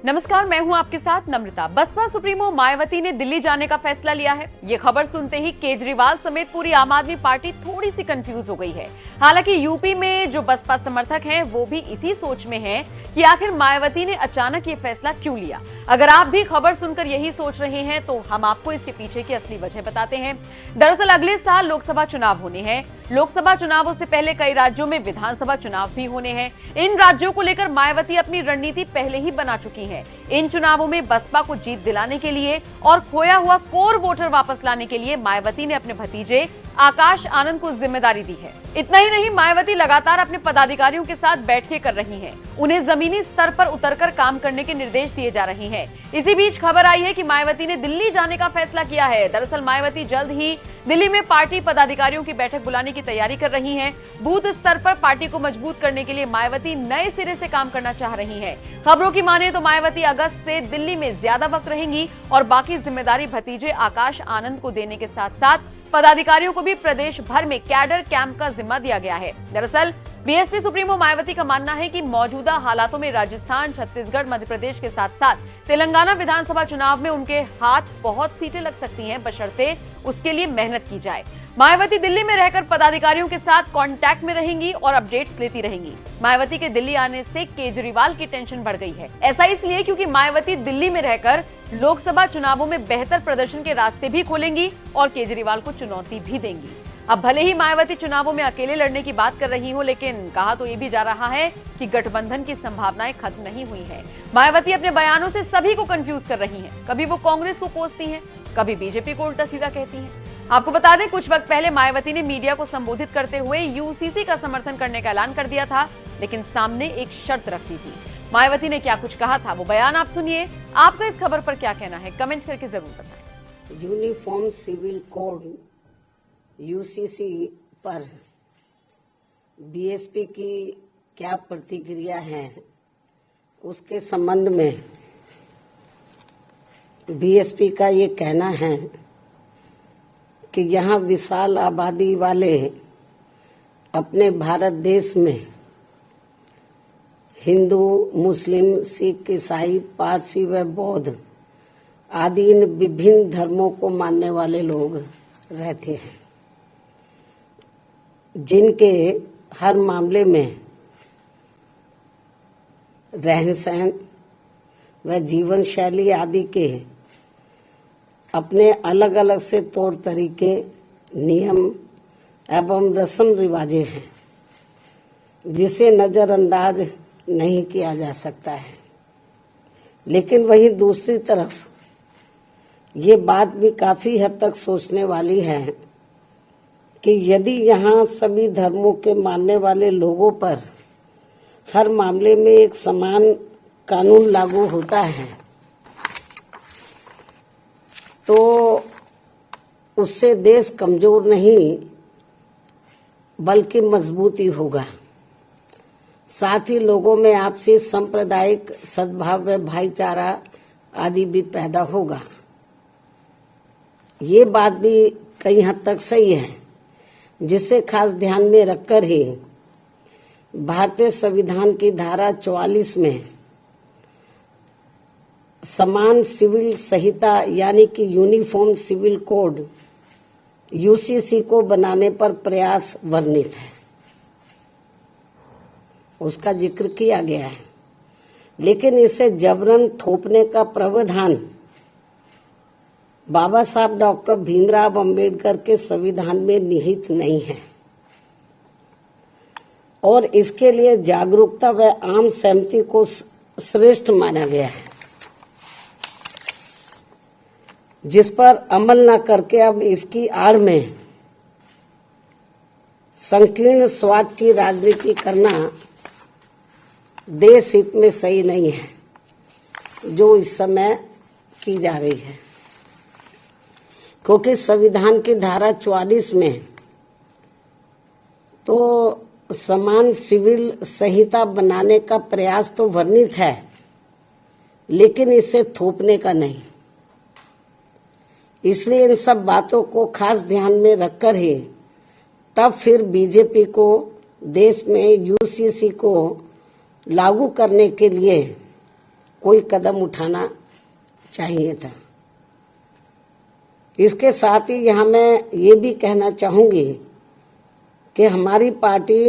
नमस्कार, मैं हूं आपके साथ नम्रता। बसपा सुप्रीमो मायावती ने दिल्ली जाने का फैसला लिया है। ये खबर सुनते ही केजरीवाल समेत पूरी आम आदमी पार्टी थोड़ी सी कंफ्यूज हो गई है। हालांकि यूपी में जो बसपा समर्थक हैं वो भी इसी सोच में हैं कि आखिर मायावती ने अचानक ये फैसला क्यों लिया। अगर आप भी खबर सुनकर यही सोच रहे हैं तो हम आपको इसके पीछे की असली वजह बताते हैं। दरअसल अगले साल लोकसभा चुनाव होने हैं। लोकसभा चुनावों से पहले कई राज्यों में विधानसभा चुनाव भी होने हैं। इन राज्यों को लेकर मायावती अपनी रणनीति पहले ही बना चुकी है। इन चुनावों में बसपा को जीत दिलाने के लिए और खोया हुआ कोर वोटर वापस लाने के लिए मायावती ने अपने भतीजे आकाश आनंद को जिम्मेदारी दी है। इतना ही नहीं, मायावती लगातार अपने पदाधिकारियों के साथ बैठकें कर रही हैं। उन्हें जमीनी स्तर पर उतरकर काम करने के निर्देश दिए जा रहे हैं। इसी बीच खबर आई है कि मायावती ने दिल्ली जाने का फैसला किया है। दरअसल मायावती जल्द ही दिल्ली में पार्टी पदाधिकारियों की बैठक बुलाने की तैयारी कर रही हैं। बूथ स्तर पर पार्टी को मजबूत करने के लिए मायावती नए सिरे से काम करना चाह रही हैं। खबरों की माने तो मायावती अगस्त से दिल्ली में ज्यादा वक्त रहेंगी और बाकी जिम्मेदारी भतीजे आकाश आनंद को देने के साथ साथ पदाधिकारियों को भी प्रदेश भर में कैडर कैंप का जिम्मा दिया गया है। दरअसल बीएसपी सुप्रीमो मायावती का मानना है कि मौजूदा हालातों में राजस्थान, छत्तीसगढ़, मध्य प्रदेश के साथ साथ तेलंगाना विधानसभा चुनाव में उनके हाथ बहुत सीटें लग सकती हैं, बशर्ते उसके लिए मेहनत की जाए। मायावती दिल्ली में रहकर पदाधिकारियों के साथ कांटेक्ट में रहेंगी और अपडेट्स लेती रहेंगी। मायावती के दिल्ली आने से केजरीवाल की टेंशन बढ़ गई है। ऐसा इसलिए क्योंकि मायावती दिल्ली में रहकर लोकसभा चुनावों में बेहतर प्रदर्शन के रास्ते भी खोलेंगी और केजरीवाल को चुनौती भी देंगी। अब भले ही मायावती चुनावों में अकेले लड़ने की बात कर रही हो, लेकिन कहा तो ये भी जा रहा है कि गठबंधन की संभावनाएं खत्म नहीं हुई हैं। मायावती अपने बयानों से सभी को कंफ्यूज कर रही हैं। कभी वो कांग्रेस को कोसती हैं, कभी बीजेपी को उल्टा सीधा कहती हैं। आपको बता दें, कुछ वक्त पहले मायावती ने मीडिया को संबोधित करते हुए यूसीसी का समर्थन करने का ऐलान कर दिया था, लेकिन सामने एक शर्त रखी थी। मायावती ने क्या कुछ कहा था, वो बयान आप सुनिए। आपका इस खबर पर क्या कहना है, कमेंट करके जरूर बताएं। यूनिफॉर्म सिविल कोड यूसीसी पर बीएसपी की क्या प्रतिक्रिया है, उसके संबंध में बीएसपी का ये कहना है कि यहाँ विशाल आबादी वाले अपने भारत देश में हिंदू, मुस्लिम, सिख, ईसाई, पारसी व बौद्ध आदि इन विभिन्न धर्मों को मानने वाले लोग रहते हैं, जिनके हर मामले में रहन सहन व जीवन शैली आदि के अपने अलग अलग से तौर तरीके, नियम एवं रस्म रिवाजें हैं, जिसे नजरअंदाज नहीं किया जा सकता है। लेकिन वहीं दूसरी तरफ ये बात भी काफी हद तक सोचने वाली है कि यदि यहाँ सभी धर्मों के मानने वाले लोगों पर हर मामले में एक समान कानून लागू होता है तो उससे देश कमजोर नहीं बल्कि मजबूती होगा। साथ ही लोगों में आपसी सांप्रदायिक सद्भाव व भाईचारा आदि भी पैदा होगा। ये बात भी कई हद तक सही है, जिसे खास ध्यान में रखकर ही भारतीय संविधान की धारा 44 में समान सिविल संहिता यानी कि यूनिफॉर्म सिविल कोड यूसीसी को बनाने पर प्रयास वर्णित है, उसका जिक्र किया गया है। लेकिन इसे जबरन थोपने का प्रावधान बाबा साहब डॉक्टर भीमराव अंबेडकर के संविधान में निहित नहीं है और इसके लिए जागरूकता व आम सहमति को श्रेष्ठ माना गया है, जिस पर अमल न करके अब इसकी आड़ में संकीर्ण स्वार्थ की राजनीति करना देश हित में सही नहीं है, जो इस समय की जा रही है। क्योंकि संविधान की धारा 44 में तो समान सिविल संहिता बनाने का प्रयास तो वर्णित है, लेकिन इसे थोपने का नहीं। इसलिए इन सब बातों को खास ध्यान में रखकर ही तब फिर बीजेपी को देश में यूसीसी को लागू करने के लिए कोई कदम उठाना चाहिए था। इसके साथ ही यहाँ मैं ये भी कहना चाहूंगी कि हमारी पार्टी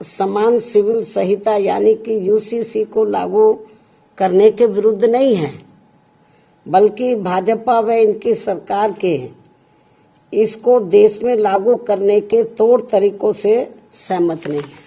समान सिविल संहिता यानी कि यूसीसी को लागू करने के विरुद्ध नहीं है, बल्कि भाजपा व इनकी सरकार के इसको देश में लागू करने के तौर तरीकों से सहमत नहीं है।